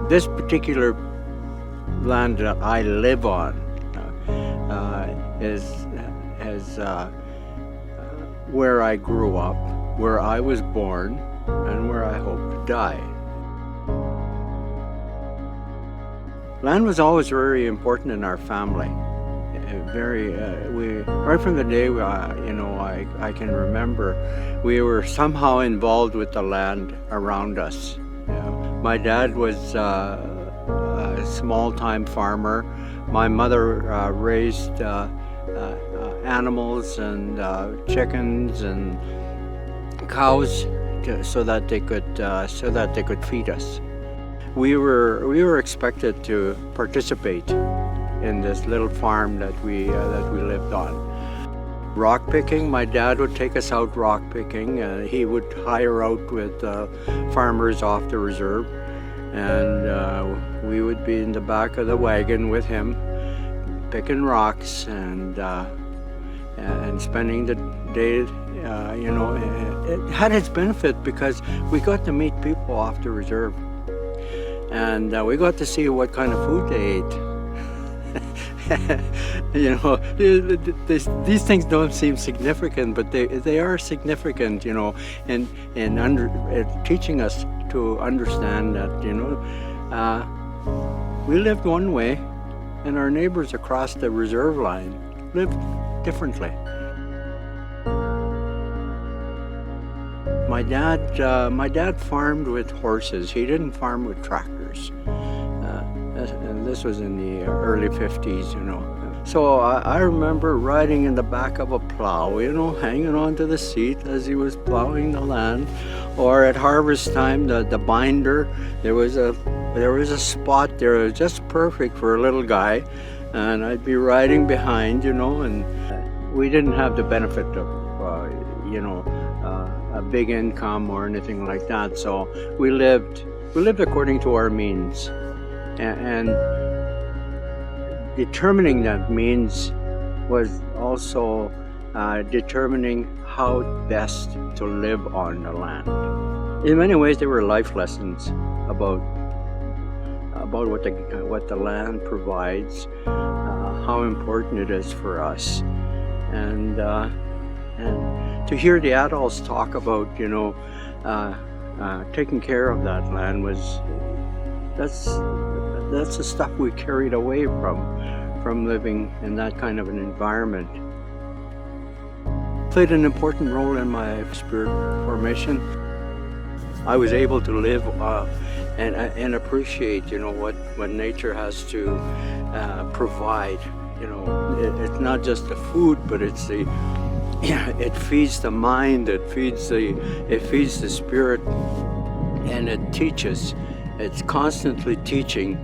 This particular land that I live on is where I grew up, where I was born, and where I hope to die. Land was always very important in our family. Right from the day, I can remember, we were somehow involved with the land around us. My dad was a small-time farmer. My mother raised animals and chickens and cows so that they could feed us. We were expected to participate in this little farm that we lived on. Rock picking, my dad would take us out rock picking. He would hire out with farmers off the reserve, and we would be in the back of the wagon with him, picking rocks and spending the day. It had its benefit because we got to meet people off the reserve, and we got to see what kind of food they ate. These things don't seem significant, but they are significant, in teaching us to understand that, we lived one way and our neighbors across the reserve line lived differently. My dad farmed with horses. He didn't farm with tractors. And this was in the early 50s, So I remember riding in the back of a plow, hanging onto the seat as he was plowing the land. Or at harvest time, the binder, there was a spot there that was just perfect for a little guy. And I'd be riding behind, and we didn't have the benefit of, a big income or anything like that. So we lived according to our means. And determining that means was also determining how best to live on the land. In many ways, they were life lessons about what the land provides, how important it is for us, and to hear the adults talk about taking care of that land that's the stuff we carried away from living in that kind of an environment. Played an important role in my spirit formation. I was able to live and appreciate, what nature has to provide. It's not just the food, but it's it feeds the mind, it feeds the spirit, and it teaches. It's constantly teaching